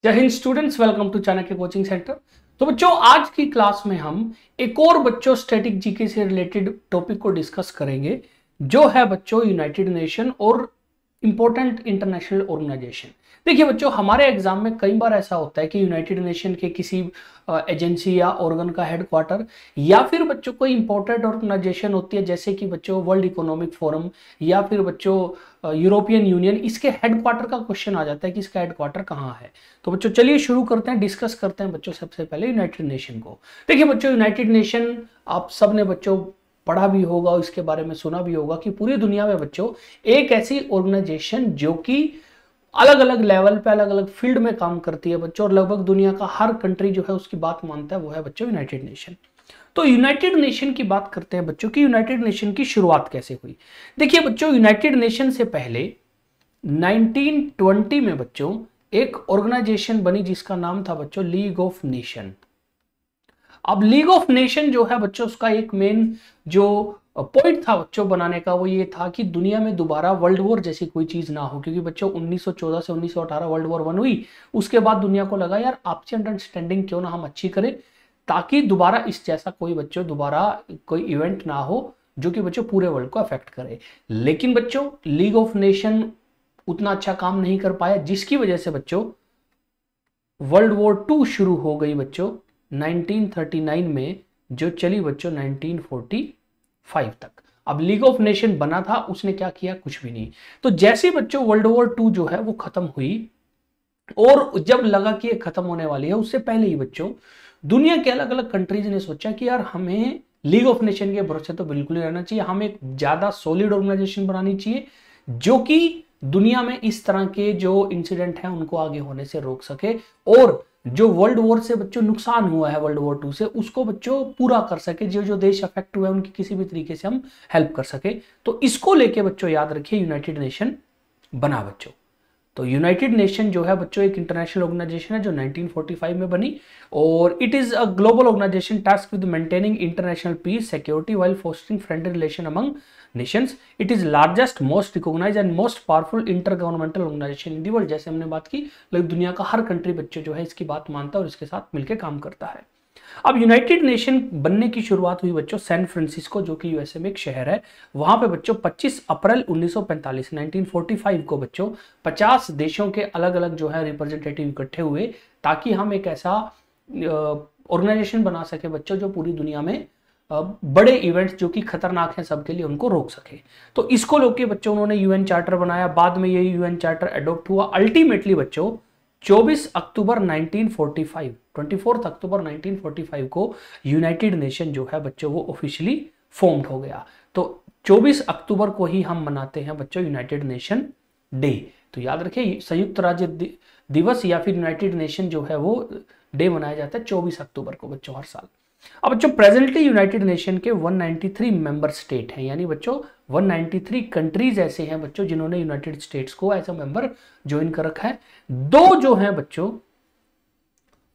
जय हिंद students, welcome to Chanakya coaching centre. तो बच्चों, आज की क्लास में हम एक और बच्चों स्टैटिक जीके से रिलेटेड टॉपिक को डिस्कस करेंगे, जो है बच्चों यूनाइटेड नेशन और इंपॉर्टेंट इंटरनेशनल ऑर्गेनाइजेशन। देखिए बच्चों, हमारे एग्जाम में कई बार ऐसा होता है कि यूनाइटेड नेशन के किसी एजेंसी या ऑर्गन का हेडक्वार्टर या फिर बच्चों कोई इंपॉर्टेंट ऑर्गेनाइजेशन होती है, जैसे कि बच्चों वर्ल्ड इकोनॉमिक फोरम या फिर बच्चों यूरोपियन यूनियन, इसके हेडक्वार्टर का क्वेश्चन आ जाता है कि इसका हेडक्वार्टर कहाँ है। तो बच्चों चलिए शुरू करते हैं, डिस्कस करते हैं बच्चों सबसे पहले यूनाइटेड नेशन को। देखिए बच्चों, यूनाइटेड नेशन आप सबने बच्चों पढ़ा भी होगा और इसके बारे में सुना भी होगा कि पूरी दुनिया में बच्चों एक ऐसी ऑर्गेनाइजेशन जो कि अलग अलग लेवल पे अलग अलग फील्ड में काम करती है बच्चों, और लगभग दुनिया का हर कंट्री जो है उसकी बात मानता है, वो है बच्चों यूनाइटेड नेशन। तो यूनाइटेड नेशन की बात करते हैं बच्चों कि यूनाइटेड नेशन की शुरुआत कैसे हुई। देखिए बच्चों, यूनाइटेड नेशन से पहले 1920 में बच्चों एक ऑर्गेनाइजेशन बनी जिसका नाम था बच्चों लीग ऑफ नेशन। अब लीग ऑफ नेशन जो है बच्चों, उसका एक मेन जो पॉइंट था बच्चों बनाने का, वो ये था कि दुनिया में दोबारा वर्ल्ड वॉर जैसी कोई चीज ना हो, क्योंकि बच्चों 1914 से 1918 वर्ल्ड वॉर 1 हुई। उसके बाद दुनिया को लगा यार आपसी अंडरस्टैंडिंग क्यों ना हम अच्छी करें, ताकि दोबारा इस जैसा कोई बच्चों दोबारा कोई इवेंट ना हो जो कि बच्चों पूरे वर्ल्ड को अफेक्ट करे। लेकिन बच्चों लीग ऑफ नेशन उतना अच्छा काम नहीं कर पाया, जिसकी वजह से बच्चों वर्ल्ड वॉर 2 शुरू हो गई बच्चों 1939 में, जो चली बच्चों 1945 तक। अब लीग ऑफ नेशन बना था, उसने क्या किया, कुछ भी नहीं। तो जैसे बच्चों वर्ल्ड वॉर 2 जो है वो खत्म हुई, और जब लगा कि ये खत्म होने वाली है, उससे पहले ही बच्चों दुनिया के अलग अलग कंट्रीज ने सोचा कि यार हमें लीग ऑफ नेशन के भरोसे तो बिल्कुल नहीं रहना चाहिए, हमें एक ज्यादा सॉलिड ऑर्गेनाइजेशन बनानी चाहिए जो कि दुनिया में इस तरह के जो इंसिडेंट हैं उनको आगे होने से रोक सके, और जो वर्ल्ड वॉर से बच्चों नुकसान हुआ है वर्ल्ड वॉर 2 से, उसको बच्चों पूरा कर सके, जो जो देश अफेक्ट हुए उनकी किसी भी तरीके से हम हेल्प कर सके। तो इसको लेके बच्चों याद रखिए यूनाइटेड नेशन बना बच्चों। तो यूनाइटेड नेशन जो है बच्चों एक इंटरनेशनल ऑर्गेनाइजेशन है जो 1945 में बनी, और it is a global organisation task with maintaining international peace security while fostering friendly relation among nations. It is largest most recognised and most powerful inter governmental organisation in the world. जैसे हमने बात की, लेकिन दुनिया का हर country बच्चों जो है इसकी बात मानता है और इसके साथ मिलकर काम करता है। अब यूनाइटेड नेशन बनने की शुरुआत हुई बच्चों सैन फ्रांसिस्को, जो कि यूएसए में एक शहर है। वहां पे बच्चों 25 अप्रैल 1945 1945 को बच्चों 50 देशों के अलग अलग जो है रिप्रेजेंटेटिव इकट्ठे हुए, ताकि हम एक ऐसा ऑर्गेनाइजेशन बना सके बच्चों जो पूरी दुनिया में बड़े इवेंट्स जो कि खतरनाक हैं सबके लिए उनको रोक सके। तो इसको लेके बच्चों उन्होंने यूएन चार्टर बनाया। बाद में ये यूएन चार्टर अडॉप्ट हुआ। अल्टीमेटली बच्चों 24 अक्टूबर 1945 24 अक्टूबर 1945 को यूनाइटेड नेशन जो है बच्चों वो ऑफिशियली फॉर्म्ड हो गया। तो 24 अक्टूबर को ही हम मनाते हैं बच्चों यूनाइटेड नेशन डे। तो याद रखिए संयुक्त राज्य दिवस या फिर यूनाइटेड नेशन जो है वो डे मनाया जाता है 24 अक्टूबर को बच्चों हर साल। अब बच्चों प्रेजेंटली यूनाइटेड नेशन के 193 मेंबर स्टेट हैं, यानी बच्चों 193 कंट्रीज ऐसे हैं बच्चों जिन्होंने यूनाइटेड स्टेट्स को एज अ मेंबर ज्वाइन कर रखा है। दो जो हैं बच्चों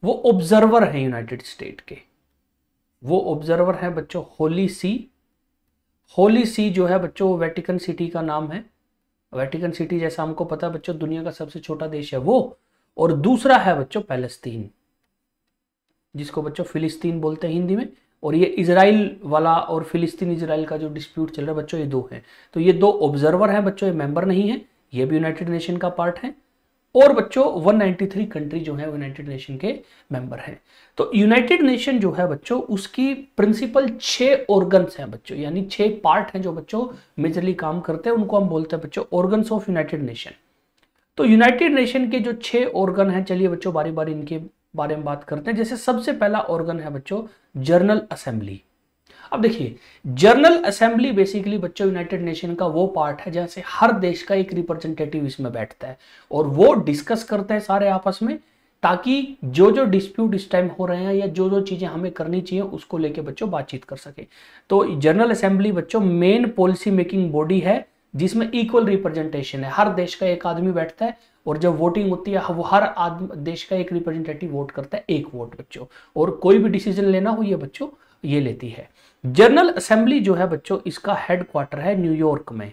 वो ऑब्जर्वर हैं यूनाइटेड स्टेट के। वो ऑब्जर्वर हैं बच्चों होली सी। होली सी जो है बच्चों वेटिकन सिटी का नाम है। वेटिकन सिटी जैसा हमको पता है बच्चों दुनिया का सबसे छोटा देश है वो। और दूसरा है बच्चों पैलेस्तीन, जिसको बच्चों फिलिस्तीन बोलते हैं हिंदी में। और ये इजराइल वाला और फिलिस्तीन इजराइल का जो डिस्प्यूट चल रहा है बच्चों, ये दो हैं। तो ये दो ऑब्जर्वर हैं बच्चों, ये मेंबर नहीं है, ये भी यूनाइटेड नेशन का पार्ट है। और बच्चों 193 कंट्री जो है यूनाइटेड नेशन के मेंबर हैं। तो यूनाइटेड नेशन जो है बच्चों उसकी प्रिंसिपल 6 ऑर्गन्स हैं बच्चों, यानी 6 पार्ट हैं जो बच्चों मेजरली काम करते हैं, उनको हम बोलते हैं बच्चों ऑर्गन्स ऑफ यूनाइटेड नेशन। तो यूनाइटेड नेशन के जो 6 ऑर्गन हैं, चलिए बच्चों बारी बारी इनके बारे में बात करते हैं। जैसे सबसे पहला ऑर्गन है बच्चों जनरल असेंबली। अब देखिए जनरल असेंबली बेसिकली बच्चों यूनाइटेड नेशन का वो पार्ट है जैसे हर देश का एक रिप्रेजेंटेटिव इसमें बैठता है और वो डिस्कस करते हैं सारे आपस में, ताकि जो जो डिस्प्यूट इस टाइम हो रहे हैं या जो जो चीजें हमें करनी चाहिए उसको लेके बच्चों बातचीत कर सके। तो जनरल असेंबली बच्चों मेन पॉलिसी मेकिंग बॉडी है जिसमें इक्वल रिप्रेजेंटेशन है, हर देश का एक आदमी बैठता है और जब वोटिंग होती है वो हर देश का एक रिप्रेजेंटेटिव वोट करता है, एक वोट बच्चों, और कोई भी डिसीजन लेना हो ये बच्चों ये लेती है। जनरल असेंबली जो है बच्चों इसका हेडक्वार्टर है न्यूयॉर्क में।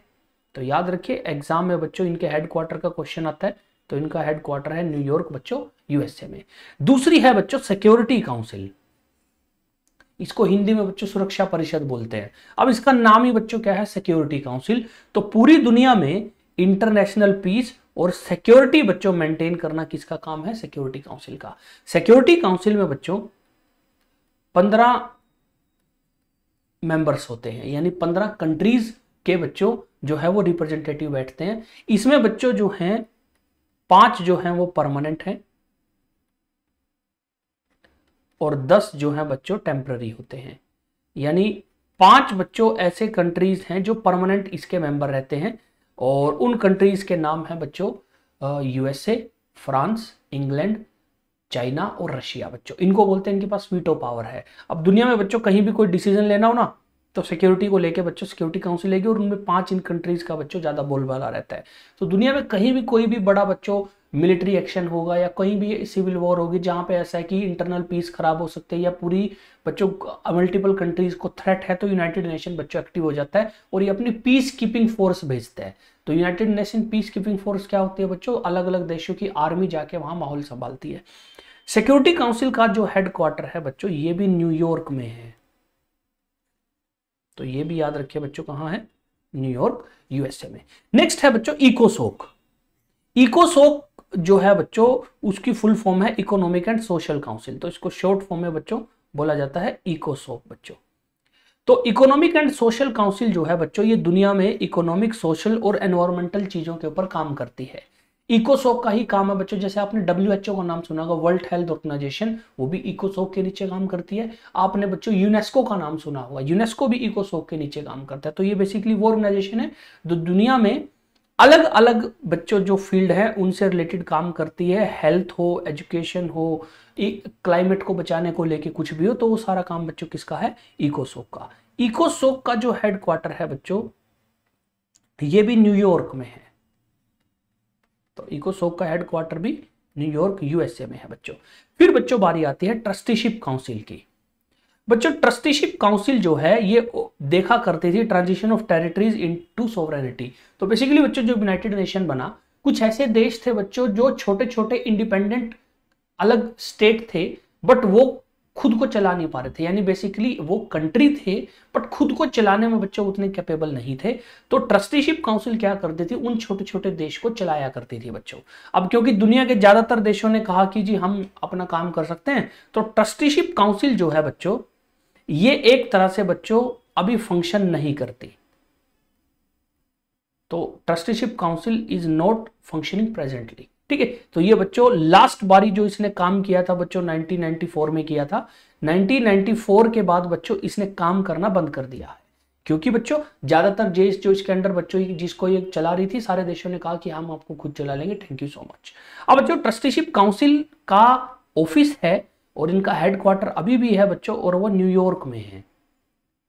तो याद रखिए एग्जाम में बच्चों इनके हेडक्वार्टर का क्वेश्चन आता है तो इनका हेडक्वार्टर है न्यूयॉर्क बच्चों, यूएसए में। दूसरी है बच्चों सिक्योरिटी काउंसिल, इसको हिंदी में बच्चों सुरक्षा परिषद बोलते हैं। अब इसका नाम ही बच्चों क्या है, सिक्योरिटी काउंसिल। तो पूरी दुनिया में इंटरनेशनल पीस और सिक्योरिटी बच्चों मेंटेन करना किसका काम है, सिक्योरिटी काउंसिल का। सिक्योरिटी काउंसिल में बच्चों 15 मेंबर्स होते हैं, यानी 15 कंट्रीज के बच्चों जो है वो रिप्रेजेंटेटिव बैठते हैं। इसमें बच्चों जो हैं 5 जो हैं वो परमानेंट हैं और 10 जो हैं बच्चों टेम्पररी होते हैं। यानी 5 बच्चों ऐसे कंट्रीज हैं जो परमानेंट इसके मेंबर रहते हैं और उन कंट्रीज के नाम है बच्चों यूएसए, फ्रांस, इंग्लैंड, चाइना और रशिया बच्चों। इनको बोलते हैं इनके पास वीटो पावर है। अब दुनिया में बच्चों कहीं भी कोई डिसीजन लेना हो ना तो सिक्योरिटी को लेके बच्चों सिक्योरिटी काउंसिल लेगी और उनमें 5 इन कंट्रीज का बच्चों ज्यादा बोलबाला रहता है। तो दुनिया में कहीं भी कोई भी बड़ा बच्चों मिलिट्री एक्शन होगा या कहीं भी सिविल वॉर होगी जहां पे ऐसा है कि इंटरनल पीस खराब हो सकते हैं या पूरी बच्चों मल्टीपल कंट्रीज को थ्रेट है, तो यूनाइटेड नेशन बच्चों एक्टिव हो जाता है और ये अपनी पीस कीपिंग फोर्स भेजता है। तो United nation peace keeping force क्या होती है बच्चों, अलग अलग देशों की आर्मी जाके वहां माहौल संभालती है। सिक्योरिटी काउंसिल का जो हेडक्वार्टर है बच्चों ये भी न्यूयॉर्क में है, तो ये भी याद रखिए बच्चों कहां है, न्यूयॉर्क, यूएसए में। नेक्स्ट है बच्चों इकोसोक। इकोसोक जो है बच्चों उसकी फुल फॉर्म है इकोनॉमिक एंड सोशल काउंसिल, तो इसको शॉर्ट फॉर्म में बच्चों बोला जाता है इकोसोक बच्चों। तो इकोनॉमिक एंड सोशल काउंसिल जो है बच्चों ये दुनिया में इकोनॉमिक, सोशल और एनवायरमेंटल चीजों के ऊपर काम करती है। इकोसोक का ही काम है बच्चों, जैसे आपने WHO का नाम सुना होगा, वर्ल्ड हेल्थ ऑर्गेनाइजेशन, वो भी इकोसोक के नीचे काम करती है। आपने बच्चों यूनेस्को का नाम सुना होगा, यूनेस्को भी इकोसोक के नीचे काम करता है। तो ये बेसिकली वो ऑर्गेनाइजेशन है जो दुनिया में अलग अलग बच्चों जो फील्ड है उनसे रिलेटेड काम करती है। हेल्थ हो, एजुकेशन हो, क्लाइमेट को बचाने को लेके कुछ भी हो, तो वो सारा काम बच्चों किसका है, इकोसोक का। इकोसोक का जो हेडक्वार्टर है बच्चों ये भी न्यूयॉर्क में है, तो इकोसोक का हेडक्वार्टर भी न्यूयॉर्क, यूएसए में है बच्चों। फिर बच्चों बारी आती है ट्रस्टीशिप काउंसिल की। बच्चों ट्रस्टीशिप काउंसिल जो है ये देखा करती थी transition of territories into sovereignty. तो बेसिकली बच्चों जो यूनाइटेड नेशन बना, कुछ ऐसे देश थे बच्चों जो छोटे छोटे इंडिपेंडेंट अलग स्टेट थे बट वो खुद को चला नहीं पा रहे थे, यानी बेसिकली वो कंट्री थे बट खुद को चलाने में बच्चों उतने कैपेबल नहीं थे। तो ट्रस्टीशिप काउंसिल क्या करती थी, उन छोटे छोटे देश को चलाया करती थी बच्चों। अब क्योंकि दुनिया के ज्यादातर देशों ने कहा कि जी हम अपना काम कर सकते हैं, तो ट्रस्टीशिप काउंसिल जो है बच्चों ये एक तरह से बच्चों अभी फंक्शन नहीं करती। तो trusteeship council is not functioning presently, ठीक है। तो ये बच्चों लास्ट बारी जो इसने काम किया था बच्चों 1994 में किया था। 1994 के बाद बच्चों इसने काम करना बंद कर दिया है, क्योंकि बच्चों ज्यादातर देश जो इसके अंडर बच्चों जिसको ये चला रही थी, सारे देशों ने कहा कि हम आपको खुद चला लेंगे, थैंक यू सो मच। अब बच्चों ट्रस्टीशिप काउंसिल का ऑफिस है और इनका हेडक्वार्टर अभी भी है बच्चों, और वो न्यूयॉर्क में है।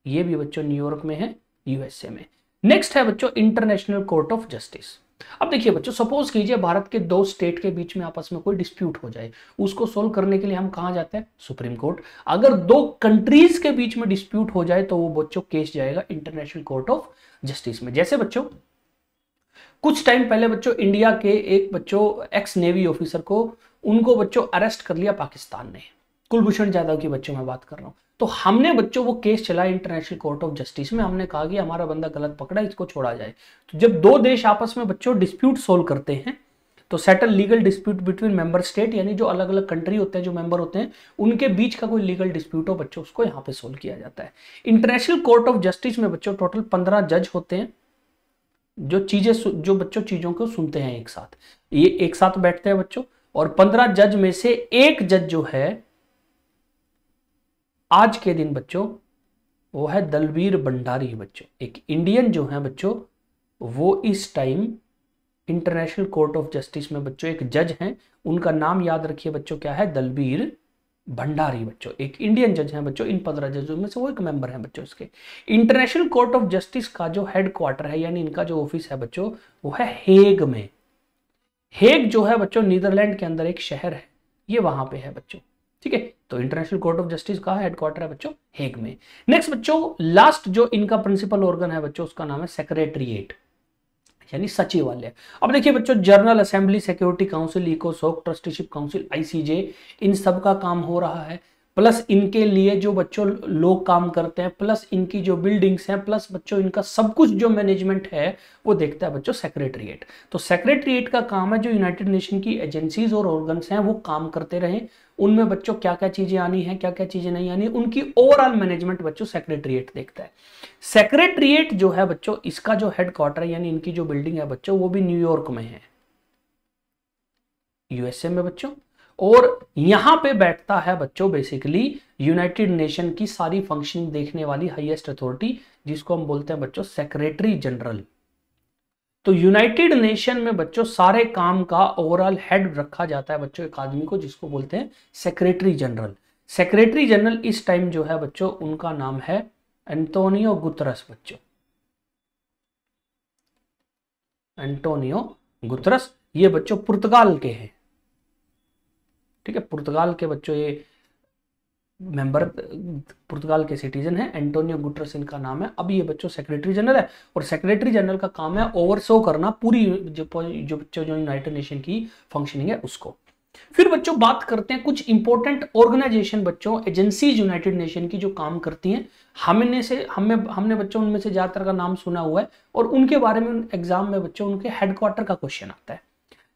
ये भी बच्चों न्यूयॉर्क में है, यूएसए में। नेक्स्ट है बच्चों इंटरनेशनल कोर्ट ऑफ जस्टिस। अब देखिए बच्चों, सपोज कीजिए भारत के 2 स्टेट के बीच में आपस में कोई डिस्प्यूट हो जाए, उसको सोल्व करने के लिए हम कहां जाते हैं, सुप्रीम कोर्ट। अगर 2 कंट्रीज के बीच में डिस्प्यूट हो जाए तो वो बच्चों केस जाएगा इंटरनेशनल कोर्ट ऑफ जस्टिस में। जैसे बच्चों कुछ टाइम पहले बच्चों इंडिया के एक बच्चों एक्स नेवी ऑफिसर को उनको बच्चों अरेस्ट कर लिया पाकिस्तान ने, कुलभूषण जाधव की बच्चों में बात कर रहा हूं। तो हमने बच्चों वो केस चलाया इंटरनेशनल कोर्ट ऑफ जस्टिस में, हमने कहा कि हमारा बंदा गलत पकड़ा, इसको छोड़ा जाए। तो जब 2 देश आपस में बच्चों डिस्प्यूट सोल्व करते हैं तो settle legal dispute between member state, यानी जो अलग अलग कंट्री होते हैं, जो मेंबर होते हैं, उनके बीच का कोई लीगल डिस्प्यूट हो बच्चों, उसको यहाँ पे सोल्व किया जाता है। इंटरनेशनल कोर्ट ऑफ जस्टिस में बच्चों टोटल 15 जज होते हैं जो बच्चों चीजों को सुनते हैं एक साथ। ये एक साथ बैठते हैं बच्चों, और 15 जज में से एक जज जो है आज के दिन बच्चों वो है दलबीर भंडारी बच्चों, एक इंडियन जो है बच्चों, वो इस time international court of justice में बच्चों एक जज हैं। उनका नाम याद रखिए बच्चों, क्या है, दलबीर भंडारी बच्चों, एक इंडियन जज हैं बच्चों। इन 15 जजों में से वो एक मेंबर है बच्चों इसके। इंटरनेशनल कोर्ट ऑफ जस्टिस का जो हेडक्वार्टर है, यानी इनका जो ऑफिस है बच्चों, वो है हेग में। हेग जो है बच्चों नीदरलैंड के अंदर एक शहर है, ये वहां पे है बच्चों, ठीक है। तो इंटरनेशनल कोर्ट ऑफ जस्टिस का हेडक्वार्टर है बच्चों हेग में। नेक्स्ट बच्चों लास्ट जो इनका प्रिंसिपल ऑर्गन है बच्चों, उसका नाम है सेक्रेटरीट। यानी सचिवालय। अब देखिए बच्चों, जनरल असेंबली, सिक्योरिटी काउंसिल, इकोसॉक, ट्रस्टीशिप काउंसिल, आईसीजे, इन सब का काम हो रहा है, प्लस इनके लिए जो बच्चों लोग काम करते हैं, प्लस इनकी जो बिल्डिंग्स हैं, प्लस बच्चों इनका सब कुछ जो मैनेजमेंट है वो देखता है बच्चों सेक्रेटरीट। तो सेक्रेटरीट का काम है जो यूनाइटेड नेशन की एजेंसीज और ऑर्गन्स हैं वो काम करते रहे, उनमें बच्चों क्या क्या चीजें आनी है, क्या क्या चीजें नहीं आनी, उनकी ओवरऑल मैनेजमेंट बच्चों सेक्रेटरीट देखता है। सेक्रेटरीट जो है बच्चों, इसका जो हेडक्वार्टर यानी इनकी जो बिल्डिंग है बच्चों वो भी न्यूयॉर्क में है, यूएसए में बच्चों। और यहां पे बैठता है बच्चों बेसिकली यूनाइटेड नेशन की सारी फंक्शनिंग देखने वाली हाईएस्ट अथॉरिटी, जिसको हम बोलते हैं बच्चों सेक्रेटरी जनरल। तो यूनाइटेड नेशन में बच्चों सारे काम का ओवरऑल हेड रखा जाता है बच्चों एक आदमी को, जिसको बोलते हैं सेक्रेटरी जनरल। सेक्रेटरी जनरल इस टाइम जो है बच्चों उनका नाम है एंटोनियो गुतरस बच्चों, एंटोनियो गुतरस। ये बच्चों पुर्तगाल के हैं, ठीक है, पुर्तगाल के बच्चों ये मेंबर, पुर्तगाल के सिटीजन है, एंटोनियो गुटरेस इनका नाम है। अब ये बच्चों सेक्रेटरी जनरल है, और सेक्रेटरी जनरल का काम है ओवरसो करना पूरी जो बच्चों जो यूनाइटेड नेशन की फंक्शनिंग है उसको। फिर बच्चों बात करते हैं कुछ इंपॉर्टेंट ऑर्गेनाइजेशन बच्चों, एजेंसीज यूनाइटेड नेशन की जो काम करती हैं। हमने बच्चों उनमें से ज्यादातर का नाम सुना हुआ है, और उनके बारे में एग्जाम में बच्चों उनके हेडक्वार्टर का क्वेश्चन आता है।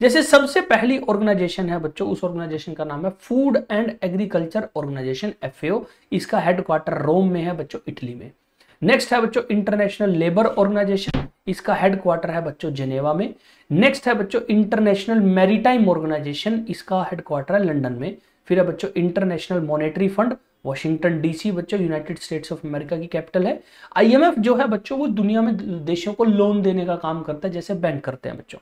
जैसे सबसे पहली ऑर्गेनाइजेशन है बच्चों, उस ऑर्गेनाइजेशन का नाम है food and agriculture organization, FAO। इसका हेडक्वार्टर रोम में है बच्चों, इटली में। नेक्स्ट है बच्चों इंटरनेशनल लेबर ऑर्गेनाइजेशन, इसका हेडक्वार्टर है बच्चों जेनेवा में। नेक्स्ट है बच्चों इंटरनेशनल मैरीटाइम ऑर्गेनाइजेशन, इसका हेडक्वार्टर है लंदन में। फिर है बच्चों international monetary fund, Washington DC बच्चों, यूनाइटेड स्टेट्स ऑफ अमेरिका की कैपिटल है। IMF जो है बच्चों वो दुनिया में देशों को लोन देने का काम करता है, जैसे बैंक करते हैं बच्चों।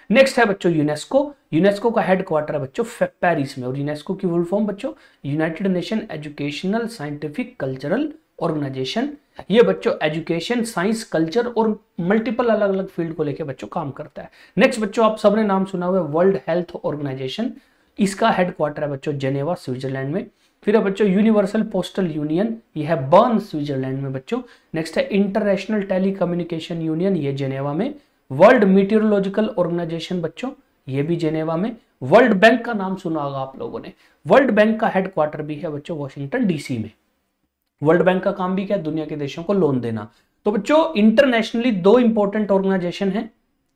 नेक्स्ट है बच्चों यूनेस्को, यूनेस्को का हेडक्वार्टर है बच्चों पेरिस में, और यूनेस्को की फुल फॉर्म बच्चों united nation educational scientific cultural organization. ये बच्चों एजुकेशन, साइंस, कल्चर और मल्टीपल अलग अलग फील्ड को लेकर बच्चों काम करता है। नेक्स्ट बच्चों आप सबने नाम सुना हुआ है वर्ल्ड हेल्थ ऑर्गेनाइजेशन, इसका हेडक्वार्टर है बच्चों जेनेवा स्विट्जरलैंड में। फिर है बच्चों यूनिवर्सल पोस्टल यूनियन, ये है बर्न स्विट्जरलैंड में बच्चों। नेक्स्ट है इंटरनेशनल टेलीकम्युनिकेशन यूनियन, ये जेनेवा में। वर्ल्ड मीटियोरोलॉजिकल ऑर्गेनाइजेशन बच्चों, ये भी जेनेवा में। वर्ल्ड बैंक का नाम सुना होगा आप लोगों ने, वर्ल्ड बैंक का हेडक्वार्टर भी है बच्चों वॉशिंगटन DC में। वर्ल्ड बैंक का काम भी क्या है, दुनिया के देशों को लोन देना। तो बच्चों इंटरनेशनली दो इंपॉर्टेंट ऑर्गेनाइजेशन है,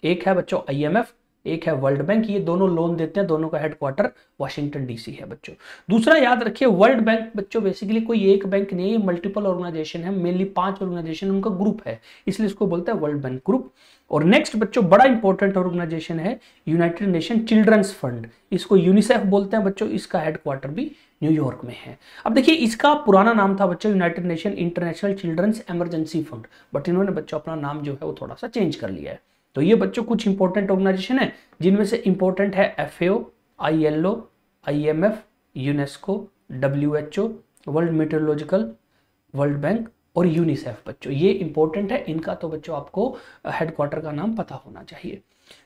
एक है बच्चों IMF, एक है वर्ल्ड बैंक, ये दोनों लोन देते हैं, दोनों का हेडक्वार्टर वॉशिंगटन DC है बच्चों। दूसरा याद रखिए वर्ल्ड बैंक बच्चों बेसिकली कोई एक बैंक नहीं है, मल्टीपल ऑर्गेनाइजेशन है, मेनली 5 ऑर्गेनाइजेशन उनका ग्रुप है, इसलिए इसको बोलते हैं वर्ल्ड बैंक ग्रुप। और नेक्स्ट बच्चों बड़ा इंपॉर्टेंट ऑर्गेनाइजेशन है यूनाइटेड नेशन चिल्ड्रंस फंड, इसको यूनिसेफ बोलते हैं बच्चों, इसका हेडक्वार्टर भी न्यूयॉर्क में है। अब देखिए इसका पुराना नाम था बच्चों united nation international children's emergency fund, but इन्होंने बच्चों अपना नाम जो है वो थोड़ा सा चेंज कर लिया है। तो ये बच्चों कुछ इंपॉर्टेंट ऑर्गेनाइजेशन है, जिनमें से इंपॉर्टेंट है FAO, ILO, IMF, UNESCO, WHO, world meteorological, world bank और यूनिसेफ बच्चों, ये इंपॉर्टेंट है, इनका तो बच्चों आपको हेडक्वार्टर का नाम पता होना चाहिए।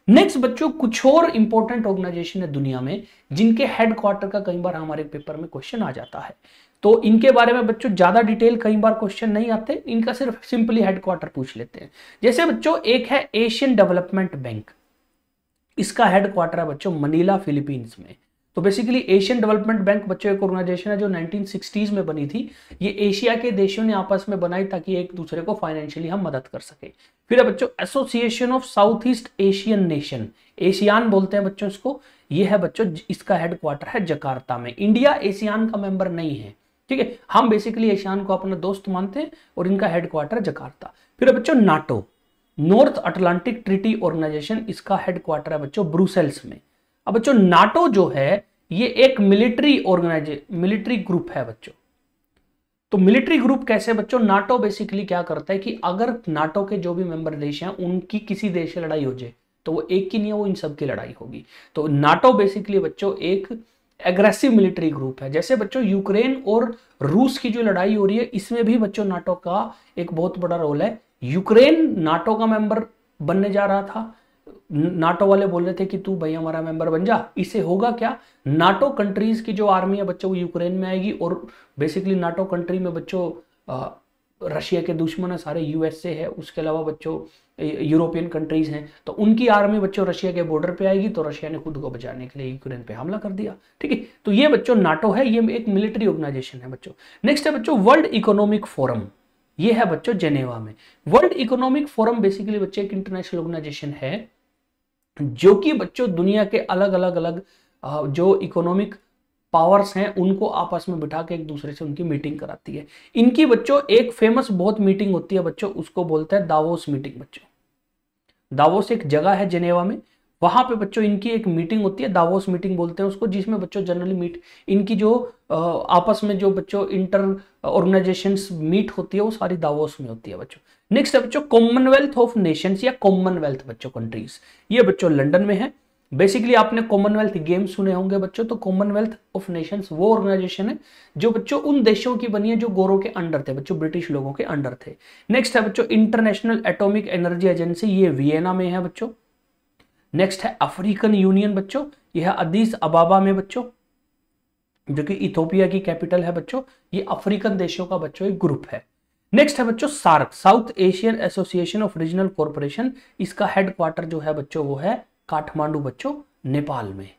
नेक्स्ट बच्चों कुछ और इंपॉर्टेंट ऑर्गेनाइजेशन है दुनिया में जिनके हेडक्वार्टर का कई बार हमारे पेपर में क्वेश्चन आ जाता है, तो इनके बारे में बच्चों ज्यादा डिटेल कई बार क्वेश्चन नहीं आते, इनका सिर्फ सिंपली हेडक्वार्टर पूछ लेते हैं। जैसे बच्चों एक है एशियन डेवलपमेंट बैंक, इसका हेडक्वार्टर है बच्चों मनीला फिलीपींस में। तो बेसिकली एशियन डेवलपमेंट बैंक बच्चों एक ऑर्गेनाइजेशन है जो 1960s में बनी थी, ये एशिया के देशों ने आपस में बनाई ताकि एक दूसरे को फाइनेंशियली हम मदद कर सके। फिर है बच्चों association of south east Asian nation, ASEAN बोलते हैं बच्चों इसको, ये है बच्चों इसका हेडक्वार्टर है जकार्ता में। इंडिया एशियान का मेंबर नहीं है, ठीक है, हम बेसिकली एशियान को अपना दोस्त मानते हैं, और इनका हेडक्वार्टर जकार्ता। फिर है बच्चों NATO, north Atlantic treaty organization, इसका हेडक्वार्टर है बच्चों ब्रुसेल्स में। अब बच्चों नाटो जो है ये एक मिलिट्री ग्रुप है बच्चों। तो मिलिट्री ग्रुप कैसे बच्चों, नाटो बेसिकली क्या करता है कि अगर नाटो के जो भी मेंबर देश हैं उनकी किसी देश से लड़ाई हो जाए तो वो एक की नहीं है, वो इन सब की लड़ाई होगी। तो नाटो बेसिकली बच्चों एक एग्रेसिव मिलिट्री ग्रुप है। जैसे बच्चों यूक्रेन और रूस की जो लड़ाई हो रही है, इसमें भी बच्चों नाटो का एक बहुत बड़ा रोल है। यूक्रेन नाटो का मेंबर बनने जा रहा था, नाटो वाले बोल रहे थे कि तू भाई हमारा मेंबर बन जा, इससे होगा क्या, नाटो कंट्रीज की जो आर्मी है बच्चों वो यूक्रेन में आएगी, और बेसिकली नाटो कंट्री में बच्चों रशिया के दुश्मन है सारे, यूएसए है, उसके अलावा बच्चों यूरोपियन कंट्रीज हैं, तो उनकी आर्मी बच्चों रशिया के बॉर्डर पे आएगी, तो रशिया ने खुद को बचाने के लिए यूक्रेन पे हमला कर दिया। ठीक है, तो ये बच्चों नाटो है, ये एक मिलिट्री ऑर्गेनाइजेशन है बच्चों। नेक्स्ट है बच्चों वर्ल्ड इकोनॉमिक फोरम, ये है बच्चों जेनेवा में। वर्ल्ड इकोनॉमिक फोरम बेसिकली बच्चे एक इंटरनेशनल ऑर्गेनाइजेशन है जो कि बच्चों दुनिया के अलग अलग जो इकोनॉमिक पावर्स हैं उनको आपस में बिठा के एक दूसरे से उनकी मीटिंग कराती है। इनकी बच्चों एक फेमस बहुत मीटिंग होती है बच्चों, उसको बोलते हैं दावोस मीटिंग बच्चों। दावोस एक जगह है जेनेवा में, वहां पे बच्चों इनकी एक मीटिंग होती है, दावोस मीटिंग बोलते हैं उसको, जिसमें बच्चों जनरली इनकी जो आपस में जो बच्चों इंटर ऑर्गेनाइजेशंस मीट होती है वो सारी दावोस में होती है बच्चों। नेक्स्ट है बच्चों कॉमनवेल्थ ऑफ नेशंस या कॉमनवेल्थ बच्चों कंट्रीज, ये बच्चों लंदन में है। बेसिकली आपने कॉमनवेल्थ गेम्स सुने होंगे बच्चों, तो कॉमनवेल्थ ऑफ नेशंस वो ऑर्गेनाइजेशन है जो बच्चों उन देशों की बनी है जो गोरों के अंडर थे बच्चों, ब्रिटिश लोगों के अंडर थे। नेक्स्ट है बच्चों इंटरनेशनल एटॉमिक एनर्जी एजेंसी, ये वियना में है बच्चों। नेक्स्ट है अफ्रीकन यूनियन बच्चों, यह अदीस अबाबा में बच्चों, जो कि इथोपिया की कैपिटल है बच्चों, ये अफ्रीकन देशों का बच्चों एक ग्रुप है। नेक्स्ट है बच्चों SAARC, south Asian association of regional corporation, इसका हेडक्वार्टर जो है बच्चों वो है काठमांडू बच्चों, नेपाल में।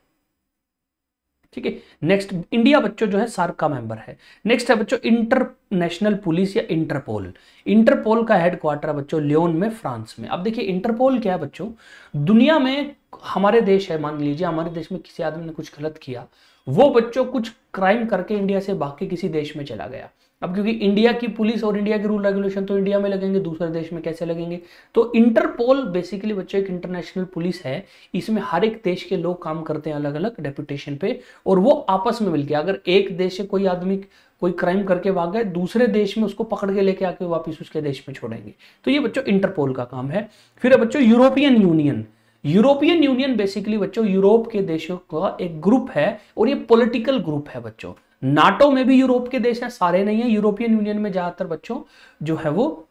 ठीक है, नेक्स्ट इंडिया बच्चों जो है सार्क का मेंबर है। नेक्स्ट है बच्चों इंटरनेशनल पुलिस या इंटरपोल, इंटरपोल का हेडक्वार्टर बच्चों लियोन में, फ्रांस में। अब देखिए इंटरपोल क्या है बच्चों, दुनिया में हमारे देश है, मान लीजिए हमारे देश में किसी आदमी ने कुछ गलत किया, वो बच्चों कुछ क्राइम करके इंडिया से भाग के किसी देश में चला गया। अब क्योंकि इंडिया की पुलिस और इंडिया के रूल रेगुलेशन तो इंडिया में लगेंगे, दूसरे देश में कैसे लगेंगे, तो इंटरपोल बेसिकली बच्चों एक इंटरनेशनल पुलिस है, इसमें हर एक देश के लोग काम करते हैं अलग अलग डेपुटेशन पे, और वो आपस में मिलकर अगर एक देश से कोई आदमी कोई क्राइम करके भाग गए, दूसरे देश में उसको पकड़ के लेके आके वापस उसके देश में छोड़ेंगे, तो ये बच्चों इंटरपोल का काम है। फिर है बच्चों European union, European union basically बच्चों यूरोप के देशों का एक ग्रुप है और ये पॉलिटिकल ग्रुप है बच्चों। नाटो में भी यूरोप के देश हैं, सारे नहीं है, यूरोपियन यूनियन में ज्यादातर बच्चों जो है वो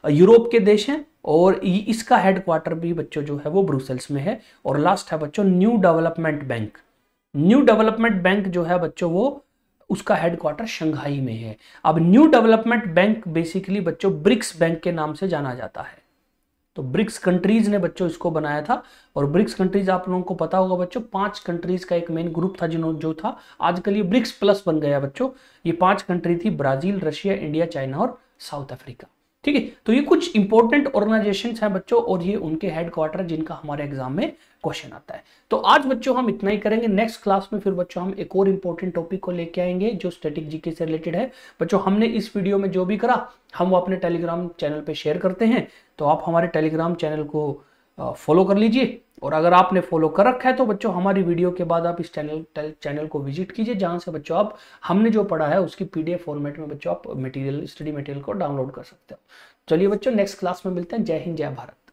यूरोप के देश हैं, और इसका हेडक्वार्टर भी बच्चों जो है वो ब्रुसेल्स में है। और लास्ट है बच्चों new development bank, new development bank जो है बच्चों वो उसका हेडक्वार्टर शंघाई में है। अब न्यू डेवलपमेंट बैंक बेसिकली बच्चों ब्रिक्स बैंक के नाम से जाना जाता है, तो ब्रिक्स कंट्रीज ने बच्चों इसको बनाया था। और ब्रिक्स कंट्रीज आप लोगों को पता होगा बच्चों 5 कंट्रीज का एक मेन ग्रुप था जो था, आजकल ये ब्रिक्स प्लस बन गया बच्चों। ये 5 कंट्री थी, ब्राजील, रशिया, इंडिया, चाइना और साउथ अफ्रीका। ठीक है, तो ये कुछ इंपॉर्टेंट ऑर्गेनाइजेशंस हैं बच्चों, और ये उनके हेडक्वार्टर जिनका हमारे एग्जाम में क्वेश्चन आता है। तो आज बच्चों हम इतना ही करेंगे, नेक्स्ट क्लास में फिर बच्चों हम एक और इंपॉर्टेंट टॉपिक को लेके आएंगे जो स्टैटिक जीके से रिलेटेड है। बच्चों हमने इस वीडियो में जो भी करा हम वो अपने टेलीग्राम चैनल पे शेयर करते हैं, तो आप हमारे टेलीग्राम चैनल को फॉलो कर लीजिए, और अगर आपने फॉलो कर रखा है तो बच्चों हमारी वीडियो के बाद आप इस चैनल को विजिट कीजिए, जहां से बच्चों आप हमने जो पढ़ा है उसकी पीडीएफ फॉर्मेट में बच्चों आप स्टडी मटेरियल को डाउनलोड कर सकते हो। चलिए बच्चों नेक्स्ट क्लास में मिलते हैं। जय हिंद, जय भारत।